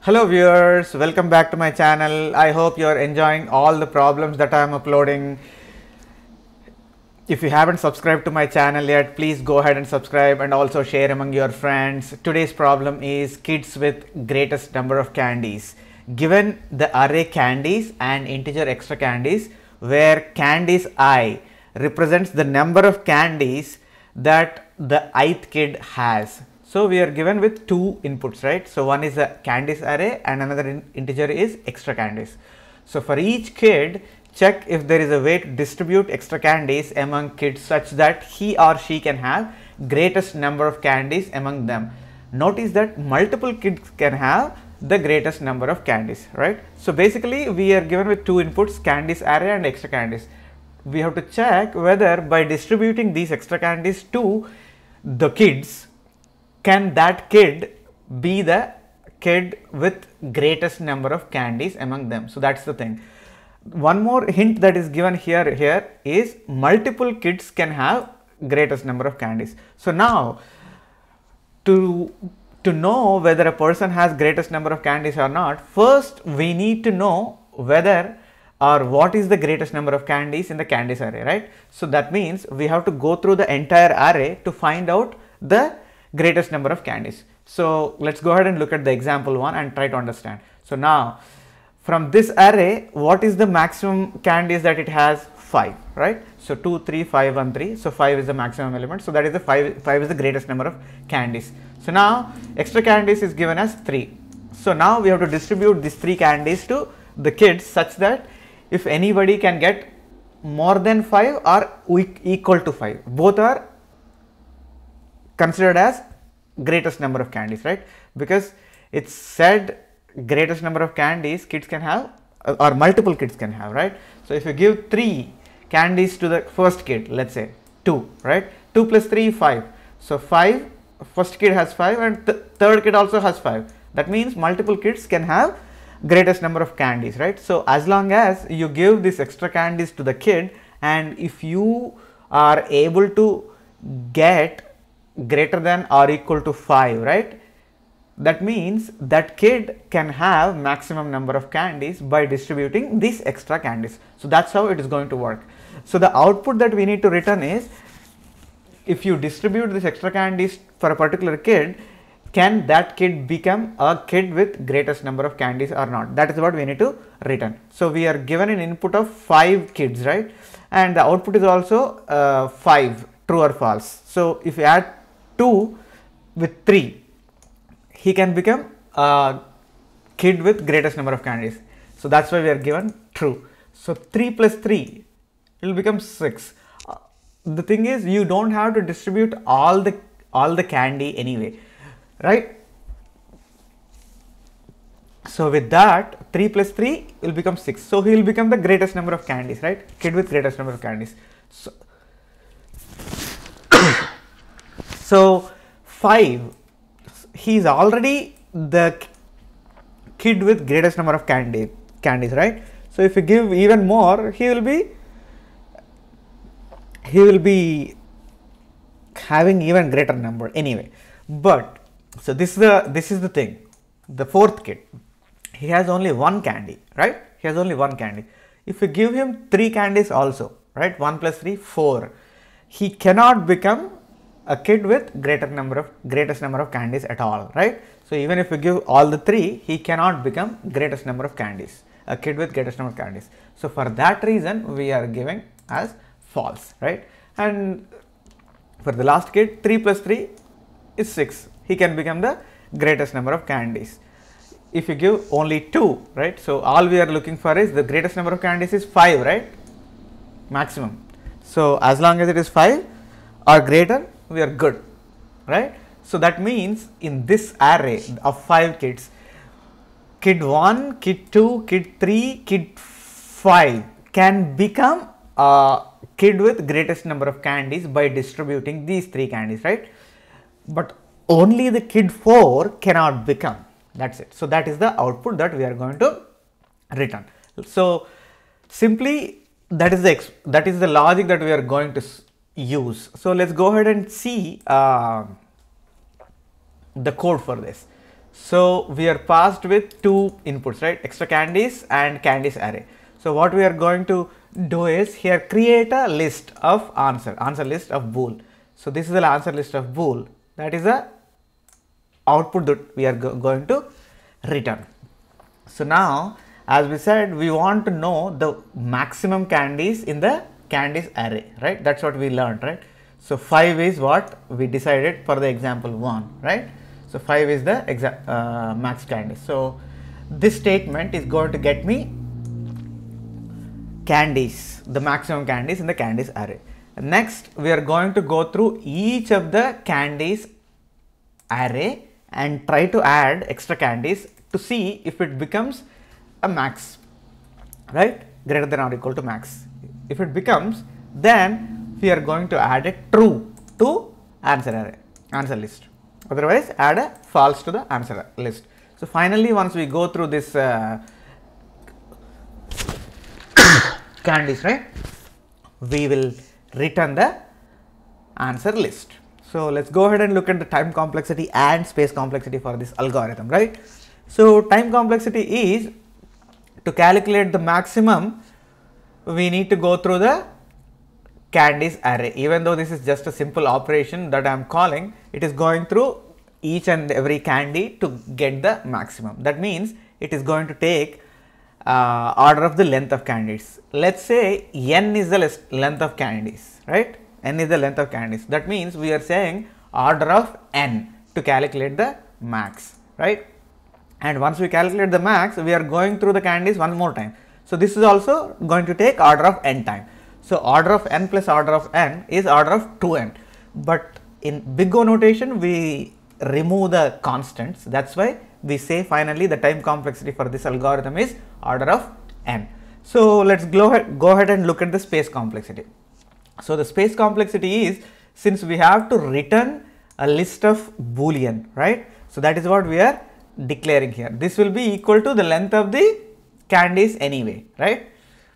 Hello viewers, welcome back to my channel. I hope you are enjoying all the problems that I am uploading. If you haven't subscribed to my channel yet, please go ahead and subscribe and also share among your friends. Today's problem is kids with greatest number of candies. Given the array candies and integer extra candies, where candies I represents the number of candies that the ith kid has. So we are given with two inputs, right? So one is a candies array and another integer is extra candies. So for each kid, check if there is a way to distribute extra candies among kids such that he or she can have greatest number of candies among them. Notice that multiple kids can have the greatest number of candies, right? So basically we are given with two inputs, candies array and extra candies. We have to check whether by distributing these extra candies to the kids, can that kid be the kid with greatest number of candies among them. So that's the thing. One more hint that is given here is multiple kids can have greatest number of candies. So now to know whether a person has greatest number of candies or not, first we need to know whether or what is the greatest number of candies in the candies array, right? So that means we have to go through the entire array to find out the greatest number of candies. So let's go ahead and look at the example one and try to understand. So now from this array, what is the maximum candies that it has? 5, right? So 2, 3, 5, 1, 3. So 5 is the maximum element. So that is the 5 is the greatest number of candies. So now extra candies is given as 3. So now we have to distribute these 3 candies to the kids such that if anybody can get more than 5 or equal to 5, both are considered as greatest number of candies, right? Because it's said greatest number of candies kids can have or multiple kids can have, right? So if you give 3 candies to the first kid, let's say 2, right? 2 plus 3, 5. So 5, first kid has 5 and the third kid also has 5. That means multiple kids can have greatest number of candies, right? So as long as you give this extra candies to the kid and if you are able to get greater than or equal to 5, right? That means that kid can have maximum number of candies by distributing these extra candies. So that's how it is going to work. So the output that we need to return is, if you distribute this extra candies for a particular kid, can that kid become a kid with greatest number of candies or not? That is what we need to return. So we are given an input of 5 kids, right? And the output is also 5, true or false. So if you add 2 with 3, he can become a kid with greatest number of candies. So that's why we are given true. So 3 plus 3 will become 6. The thing is, you don't have to distribute all the candy anyway, right? So with that, 3 plus 3 will become 6. So he will become the greatest number of candies, right? Kid with greatest number of candies. So 5, he is already the kid with greatest number of candies, right? So if you give even more, he will be having even greater number anyway. But so this is the thing. The fourth kid, he has only one candy, right? He has only one candy. If you give him 3 candies also, right? 1 plus 3, 4. He cannot become a kid with greatest number of candies at all, right? So even if you give all the 3, he cannot become greatest number of candies, a kid with greatest number of candies. So for that reason, we are giving as false, right? And for the last kid, 3 plus 3 is 6. He can become the greatest number of candies. If you give only 2, right? So all we are looking for is the greatest number of candies is 5, right? Maximum. So as long as it is 5 or greater, we are good, right? So that means in this array of 5 kids, kid 1, kid 2, kid 3, kid 5 can become a kid with greatest number of candies by distributing these 3 candies, right? But only the kid 4 cannot become. That's it. So that is the output that we are going to return. So simply that is the logic that we are going to use. So let's go ahead and see the code for this. So we are passed with two inputs, right? Extra candies and candies array. So what we are going to do is here create a list of answer list of bool. So this is the answer list of bool. That is the output that we are going to return. So now, as we said, we want to know the maximum candies in the candies array, right? That's what we learned, right? So 5 is what we decided for the example 1, right? So 5 is the max candies. So this statement is going to get me candies, the maximum candies in the candies array. Next, we are going to go through each of the candies array and try to add extra candies to see if it becomes a max, right? Greater than or equal to max. If it becomes, then we are going to add a true to answer array, answer list. Otherwise, add a false to the answer list. So finally, once we go through this candies, right, we will return the answer list. So let's go ahead and look at the time complexity and space complexity for this algorithm, right? So time complexity is to calculate the maximum, we need to go through the candies array. Even though this is just a simple operation that I am calling, it is going through each and every candy to get the maximum. That means it is going to take order of the length of candies. Let's say n is the length of candies, right? N is the length of candies. That means we are saying order of n to calculate the max, right? And once we calculate the max, we are going through the candies one more time. So this is also going to take order of n time. So order of n plus order of n is order of 2n. But in big O notation, we remove the constants. That's why we say finally the time complexity for this algorithm is order of n. So let's go ahead and look at the space complexity. So the space complexity is, since we have to return a list of boolean, right? So that is what we are declaring here. This will be equal to the length of the candies anyway, right?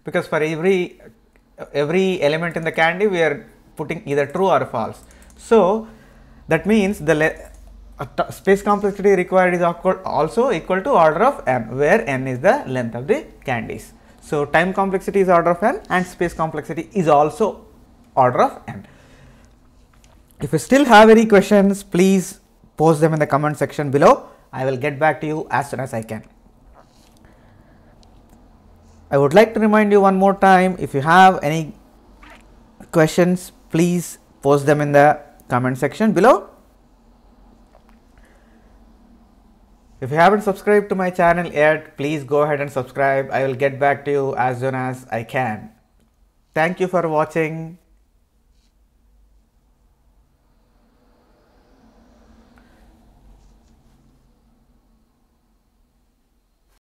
Because for every element in the candy, we are putting either true or false. So that means the space complexity required is also equal to order of n, where n is the length of the candies. So time complexity is order of n and space complexity is also order of n. If you still have any questions, please post them in the comment section below. I will get back to you as soon as I can. I would like to remind you one more time, if you have any questions, please post them in the comment section below. If you haven't subscribed to my channel yet, please go ahead and subscribe. I will get back to you as soon as I can. Thank you for watching.